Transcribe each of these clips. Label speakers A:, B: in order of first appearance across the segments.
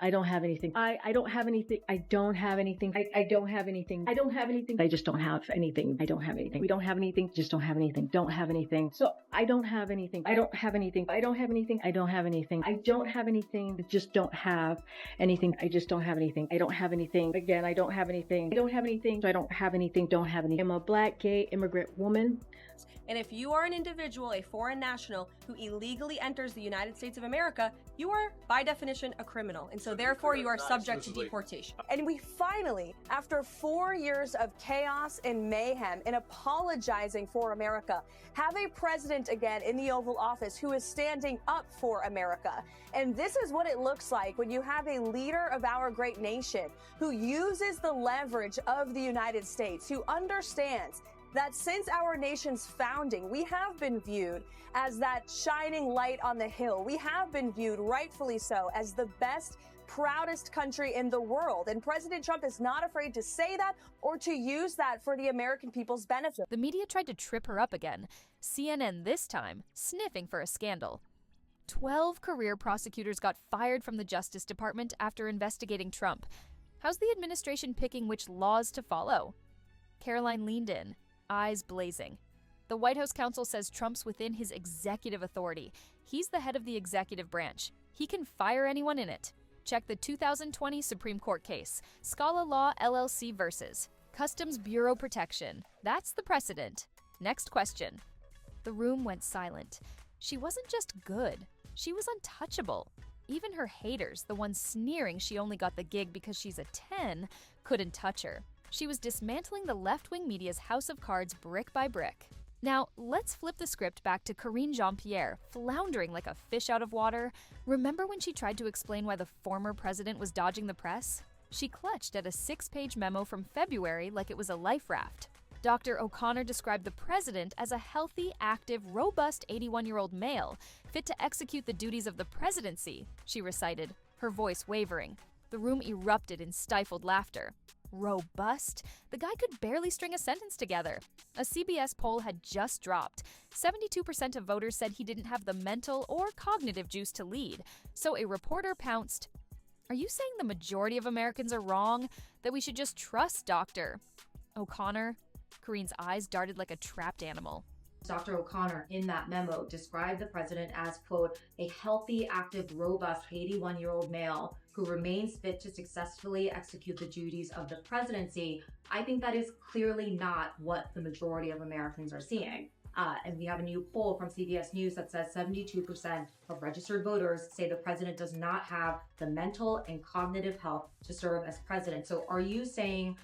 A: I don't have anything. I don't have anything. I don't have anything. I don't have anything. I don't have anything. I just don't have anything. I don't have anything. We don't have anything. Just don't have anything. Don't have anything. So I don't have anything. I don't have anything. I don't have anything. I don't have anything. I don't have anything. Just don't have anything. I just don't have anything. I don't have anything. Again, I don't have anything. I don't have anything. So I don't have anything. Don't have anything. I'm a Black, gay, immigrant woman.
B: And if you are an individual, a foreign national, who illegally enters the United States of America, you are, by definition, a criminal. And so therefore, you are subject to deportation. And we finally, after 4 years of chaos and mayhem and apologizing for America, have a president again in the Oval Office who is standing up for America. And this is what it looks like when you have a leader of our great nation who uses the leverage of the United States, who understands that since our nation's founding, we have been viewed as that shining light on the hill. We have been viewed, rightfully so, as the best, proudest country in the world. And President Trump is not afraid to say that or to use that for the American people's benefit.
C: The media tried to trip her up again, CNN this time sniffing for a scandal. 12 career prosecutors got fired from the Justice Department after investigating Trump. How's the administration picking which laws to follow? Karoline leaned in, eyes blazing. The White House counsel says Trump's within his executive authority. He's the head of the executive branch. He can fire anyone in it. Check the 2020 Supreme Court case, Scala Law LLC versus Customs Bureau Protection. That's the precedent. Next question. The room went silent. She wasn't just good. She was untouchable. Even her haters, the ones sneering she only got the gig because she's a 10, couldn't touch her. She was dismantling the left-wing media's house of cards brick by brick. Now, let's flip the script back to Karine Jean-Pierre, floundering like a fish out of water. Remember when she tried to explain why the former president was dodging the press? She clutched at a 6-page memo from February like it was a life raft. Dr. O'Connor described the president as a healthy, active, robust 81-year-old male, fit to execute the duties of the presidency, she recited, her voice wavering. The room erupted in stifled laughter. Robust? The guy could barely string a sentence together. A CBS poll had just dropped. 72% of voters said he didn't have the mental or cognitive juice to lead. So a reporter pounced, "Are you saying the majority of Americans are wrong? That we should just trust Dr. O'Connor?" Karine's eyes darted like a trapped animal.
D: Dr. O'Connor, in that memo, described the president as, quote, a healthy, active, robust 81-year-old male who remains fit to successfully execute the duties of the presidency. I think that is clearly not what the majority of Americans are seeing. And we have a new poll from CBS News that says 72% of registered voters say the president does not have the mental and cognitive health to serve as president. So are you saying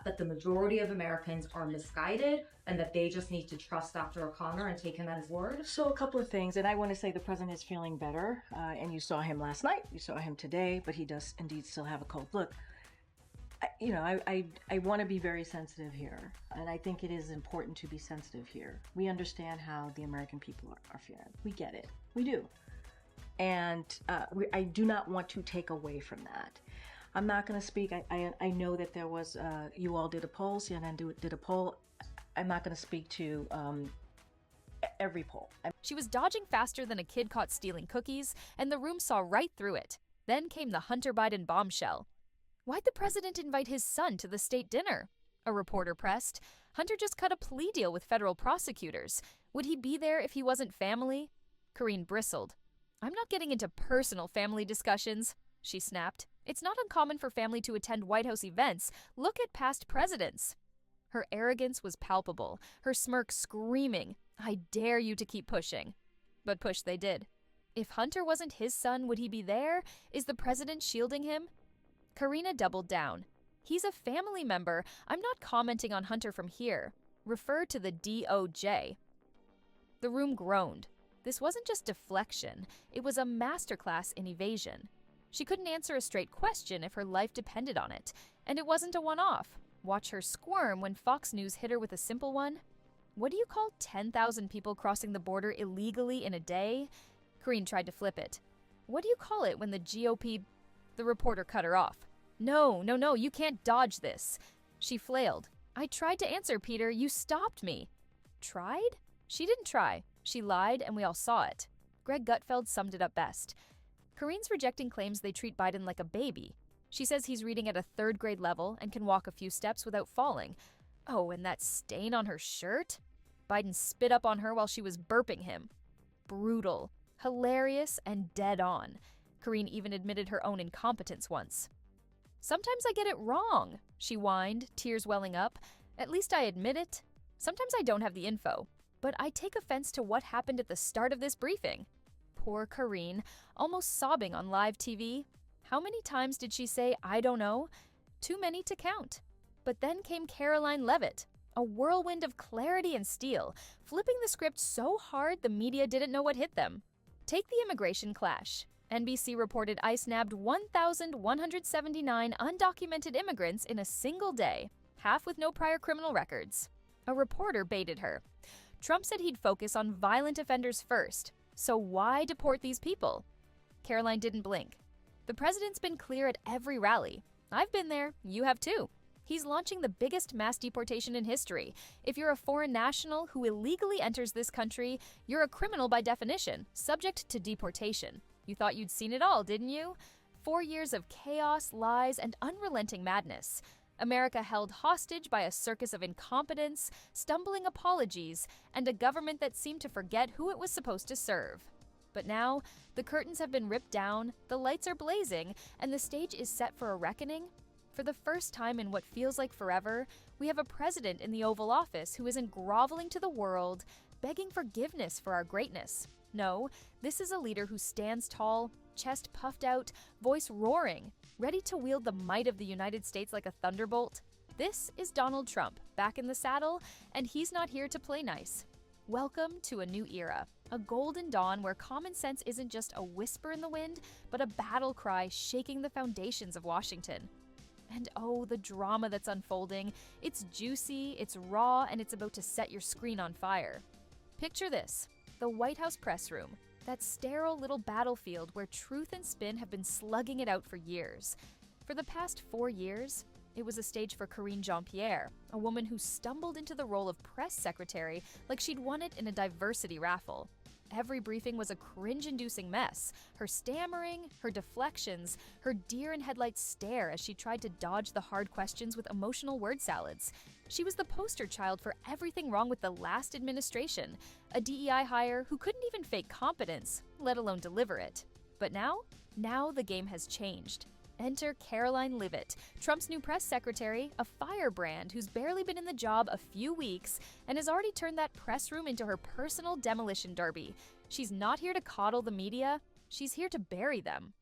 D: that the majority of Americans are misguided and that they just need to trust Dr. O'Connor and take him at his word?
A: So a couple of things, and I want to say the president is feeling better, and you saw him last night, you saw him today, but he does indeed still have a cold. Look, I want to be very sensitive here, and I think it is important to be sensitive here. We understand how the American people are feeling. We get it. We do. And I do not want to take away from that. I'm not going to speak. I know that there was, you all did a poll, CNN did a poll. I'm not going to speak to every poll.
C: She was dodging faster than a kid caught stealing cookies, and the room saw right through it. Then came the Hunter Biden bombshell. Why'd the president invite his son to the state dinner? A reporter pressed. Hunter just cut a plea deal with federal prosecutors. Would he be there if he wasn't family? Karine bristled. I'm not getting into personal family discussions, she snapped. It's not uncommon for family to attend White House events. Look at past presidents. Her arrogance was palpable, her smirk screaming, I dare you to keep pushing. But push they did. If Hunter wasn't his son, would he be there? Is the president shielding him? Karina doubled down. He's a family member. I'm not commenting on Hunter from here. Refer to the DOJ. The room groaned. This wasn't just deflection. It was a masterclass in evasion. She couldn't answer a straight question if her life depended on it. And it wasn't a one-off. Watch her squirm when Fox News hit her with a simple one. What do you call 10,000 people crossing the border illegally in a day? Karine tried to flip it. What do you call it when the GOP... The reporter cut her off. No, you can't dodge this. She flailed. I tried to answer, Peter. You stopped me. Tried? She didn't try. She lied, and we all saw it. Greg Gutfeld summed it up best. Karine's rejecting claims they treat Biden like a baby. She says he's reading at a third-grade level and can walk a few steps without falling. Oh, and that stain on her shirt? Biden spit up on her while she was burping him. Brutal, hilarious, and dead on. Karine even admitted her own incompetence once. "Sometimes I get it wrong," she whined, tears welling up. "At least I admit it. Sometimes I don't have the info, but I take offense to what happened at the start of this briefing." Poor Karine, almost sobbing on live TV. How many times did she say, "I don't know"? Too many to count. But then came Karoline Leavitt, a whirlwind of clarity and steel, flipping the script so hard the media didn't know what hit them. Take the immigration clash. NBC reported ICE nabbed 1,179 undocumented immigrants in a single day, half with no prior criminal records. A reporter baited her. Trump said he'd focus on violent offenders first, so why deport these people? Karoline didn't blink. The president's been clear at every rally. I've been there, you have too. He's launching the biggest mass deportation in history. If you're a foreign national who illegally enters this country, you're a criminal by definition, subject to deportation. You thought you'd seen it all, didn't you? 4 years of chaos, lies, and unrelenting madness. America held hostage by a circus of incompetence, stumbling apologies, and a government that seemed to forget who it was supposed to serve. But now, the curtains have been ripped down, the lights are blazing, and the stage is set for a reckoning. For the first time in what feels like forever, we have a president in the Oval Office who isn't groveling to the world, begging forgiveness for our greatness. No, this is a leader who stands tall, chest puffed out, voice roaring, ready to wield the might of the United States like a thunderbolt. This is Donald Trump, back in the saddle, and he's not here to play nice. Welcome to a new era, a golden dawn where common sense isn't just a whisper in the wind, but a battle cry shaking the foundations of Washington. And oh, the drama that's unfolding. It's juicy, it's raw, and it's about to set your screen on fire. Picture this, the White House press room, that sterile little battlefield where truth and spin have been slugging it out for years. For the past 4 years, it was a stage for Karine Jean-Pierre, a woman who stumbled into the role of press secretary like she'd won it in a diversity raffle. Every briefing was a cringe-inducing mess. Her stammering, her deflections, her deer-in-headlights stare as she tried to dodge the hard questions with emotional word salads. She was the poster child for everything wrong with the last administration, a DEI hire who couldn't even fake competence, let alone deliver it. But now the game has changed. Enter Karoline Leavitt, Trump's new press secretary, a firebrand who's barely been in the job a few weeks and has already turned that press room into her personal demolition derby. She's not here to coddle the media, she's here to bury them.